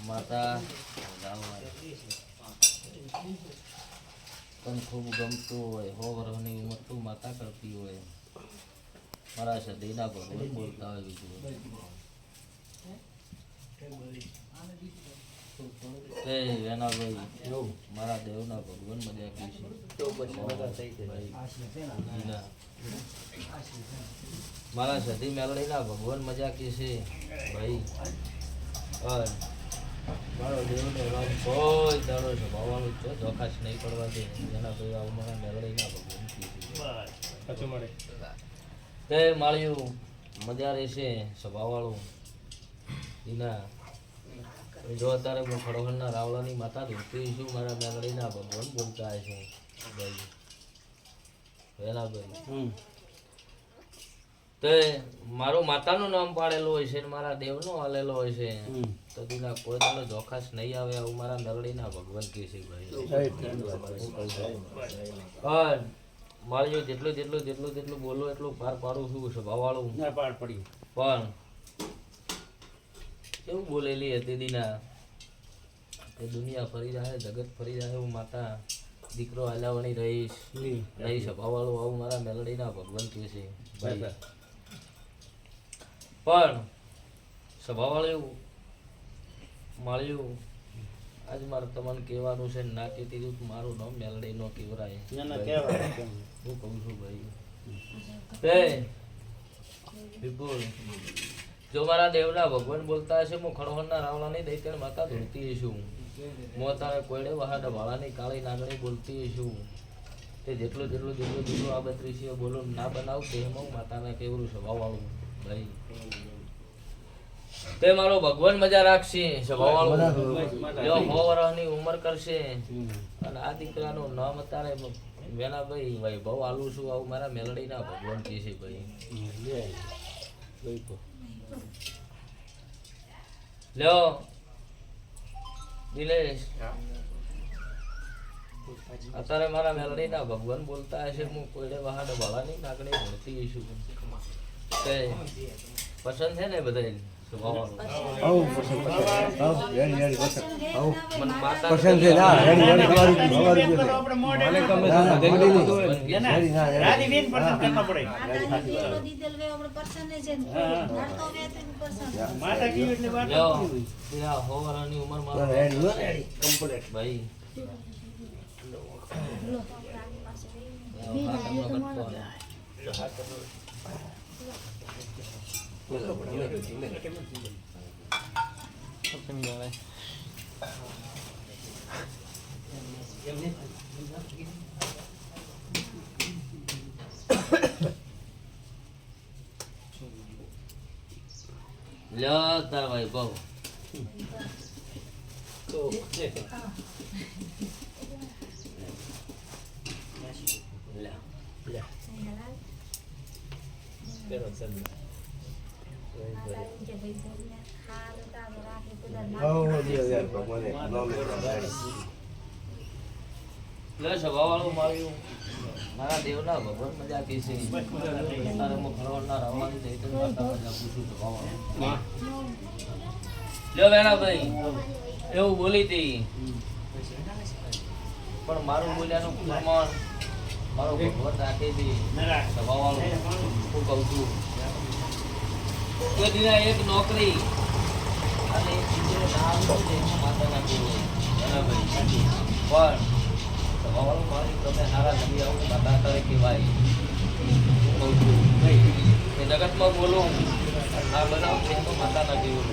માતા પણ ખૂબ ગમતું હોય, 100 વર્ષની ઉંમર તું માતા કરતી હોય, મારા સદીના ભગવાન બોલતા હોય બીજું એના ભાઈ મારા દેવના ભગવાન મજા મારા સધી મેલડીના ભગવાન મજા છે ભાઈ. મારો દેવને કોઈ દાડો સ્વભાવવાળું છે, ધોખાશ નહીં પડવા દે. એના ભાઈ આવું મારા મેલડીના ભગવાન તે માળ્યું મજા રહેશે સ્વભાવવાળું એના. જો અત્યારે હું ખડોખડના રાવળાની માતા ધોતી છું, મારા મેલડીના ભગવાન બોલતા છે ભાઈ વેલા ભાઈ. તે મારું માતાનું નામ પાડેલું હોય છે, મારા દેવનો હાલેલો હોય છે, તો તેના કોઈ દાડો જોખાશ નહીં આવે આવું મારા મેલડીના ભગવાન કહે છે ભાઈ. પણ માળ્યું જેટલું બોલું એટલું પાર પાડું છું સ્વભાવવાળું. પણ કેવું બોલેલી હતી દીના કે દુનિયા ફરી જાય, જગત ફરી જાય, હું માતા દીકરો હાલાવણી રહીશ નહીં સ્વભાવવાળું આવું મારા મેલડીના ભગવાન કહે છે ભાઈ. પણ સ્વભાવવાળું માળ્યું આજ મારે તમને કહેવાનું છે, ના કહેતી હતું મારું નામ મેલડી નો કેવરાય. હું કહું છું ભાઈ વિપુલ, જો મારા દેવના ભગવાન બોલતા હશે, હું ખડોહરના રાવળાની દૈત્ય માતા ધોતી છું, હું તારે કોયડે વહાડ વાળાની કાળી નાગણી બોલતી છું. તે જેટલું આ 32 બોલું ના બનાવું તે હું માતાને કેવરું સ્વભાવવાળું ભાઈ. તે મારો ભગવાન મજા રાખશે સ્વભાવવાળું. જો 100 વર્ષની ઉંમર કરશે અને આ દીકરાનું નામ અત્યારે વેલા ભાઈ વૈભવ આલું છું આવું મારા મેલડીના ભગવાન કહે છે ભાઈ. લ્યો દિનેશ, અત્યારે મારા મેલડીના ભગવાન બોલતા હશે, હું કોયડે વહાડ વાળાની નાગણી ભણતી છું. પસંદ છે ને બધા ભાઈ. લ્યો તાર ભાઈ બહુ સ્વભાવવાળું માર્યું મારા દેવના ભગવાન મજા કહે છે. તારે હું ખડોળના રાવળાની દૈત્ય માતા મજા પૂછું સ્વભાવવાળું. લ્યો વેણા ભાઈ એવું બોલી હતી, પણ મારું બોલ્યાનું પ્રમાણ મારો ભગવાન રાખે છે સ્વભાવવાળું. હું કહું છું એક નોકરી અને એક નામ માતાના કેવું ભાઈ. પણ સ્વભાવવાળું મારી તમે નારા નબી આવું માતા કરે કહેવાય. હું કહું છું એ જગતમાં બોલું આ બનાવ છે તો માતાના કેવું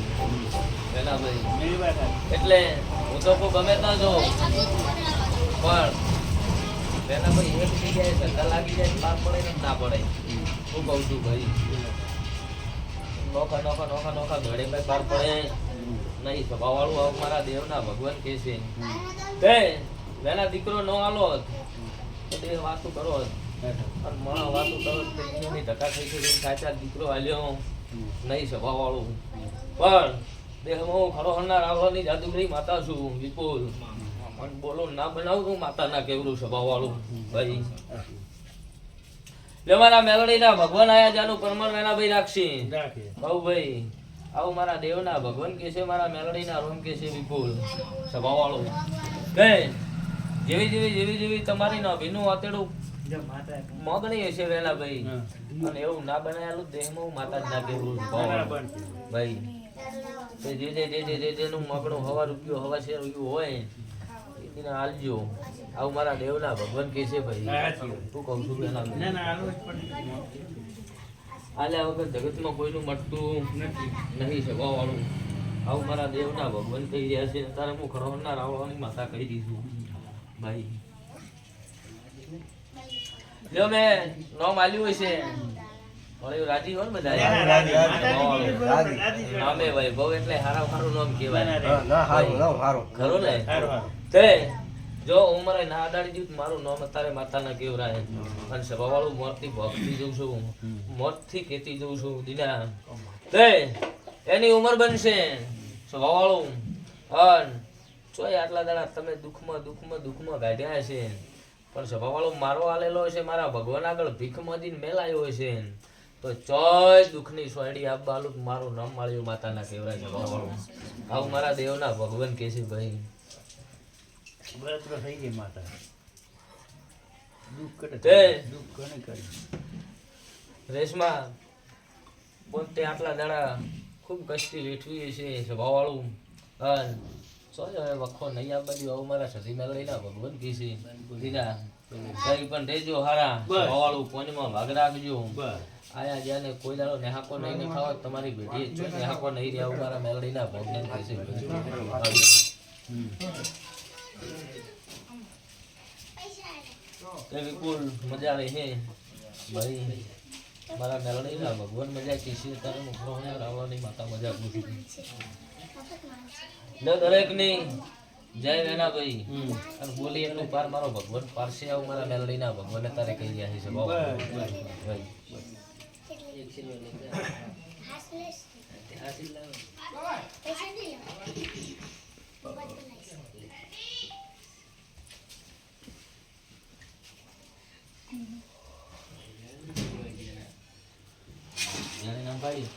પેલા ભાઈ. એટલે હું તો ગમે ત્યાં જો પણ પેલા ભાઈ એક જગ્યાએ ધક્કા લાગી જાય પાર પડે ને ના પડે. હું કહું છું ભાઈ નોખા ધડે કઈ પાર પડે નહીં. સ્વભાવવાળું આવું મારા દેવના ભગવાન કહે છે. તે વેલા દીકરો ન આલો તો તે વાતું કરો વાતું કરો ધક્કા થઈ છે સાચા દીકરો હાલ્યો નહીં સ્વભાવવાળું. પણ દેહમાં હું ખડોહરના રાવળાની જાદુગરી માતા છું વિપુલ. પણ બોલો ના બનાવું માતાના કેવરું સ્વભાવવાળું ભાઈ. એટલે મારા મેલડીના ભગવાન આયા જાનું પરમાર વેલા ભાઈ રાખશે બહુ ભાઈ. આવું મારા દેવના ભગવાન કે છે, મારા મેલડીના રોમ કે છે વિપુલ સ્વભાવવાળું કે જેવી તમારી ના ભીનું આતેડું મગણી હશે વેલા ભાઈ, અને એવું ના બનાયેલું દેહમાં હું માતા જ ના કેવું ભાઈ. જે નું મગણું હવા રૂપિયો હવા શેર રૂપિયો હોય એને આલજો. આવું મારા દેવના ભગવાન કે છે ભાઈ. શું કહું છું વેલા આલ્યા વગર જગતમાં કોઈનું મટતું નહીં સ્વભાવ વાળું. આવું મારા દેવના ભગવાન કહી રહ્યા છે. તારે હું ખરવડના રાવળની માતા કહી દીધું ભાઈ. જો મેં નામ આલ્યું હોય છે રાજી હોય ને બધા નામે વૈભવ એટલે હારું નામ કહેવાય ખરું ને. તે જો હું મારે ના અડાડી દીધું મારું નામ અત્યારે માતાના કેવરાય અને સભાવાળું મોતથી ભક્તિ જઉં છું, મોતથી ખેતી જઉં છું દીના. તે એની ઉંમર બનશે સભાવાળું. અન ચોય આટલા દાડા તમે દુઃખમાં ગાઢ્યા છે, પણ સભાવાળો મારો આલેલો છે મારા ભગવાન આગળ ભીખ માંગીને મેલાયો છે, તો ચોય દુઃખની સોયડી આપવાલું મારું નામ માળ્યું માતાના કેવરાય સભાવાળું. આવું મારા દેવના ભગવાન કે છે ભાઈ. બળતરા થઈ ગઈ માતા, દુઃખ કરી રેશમા પોતે આટલા દાડા ખૂબ કષ્ટી વેઠવી છે સ્વભાવવાળું. અને સોય હવે વખો નહીં આપવા દઉં. આવું મારા સતી મેળવીના ભગવાન કી છે દીના કઈ પણ રેજો હારા સ્વભાવવાળું. કોઈમાં ભાગ રાખજો. આયા જ્યાં કોઈ દાડો નેહાકો નહીં ને ખાવા તમારી ભેટી જો નેહાકો નહીં રહ્યા. મારા મેળવીના ભગવાન કી છે વિપુલ મજા આવે છે ભાઈ. મારા મેલડીના ભગવાન મજા કીધી તારે મુખરો રાવવાની માતા મજા પૂછી દરેક ની જય વેના ભાઈ. અને બોલી એટલું પાર મારો ભગવાન પારસે. આવું મારા મેલડીના ભગવાન તારે કહી રહ્યા છે ભાઈ. ભાઈ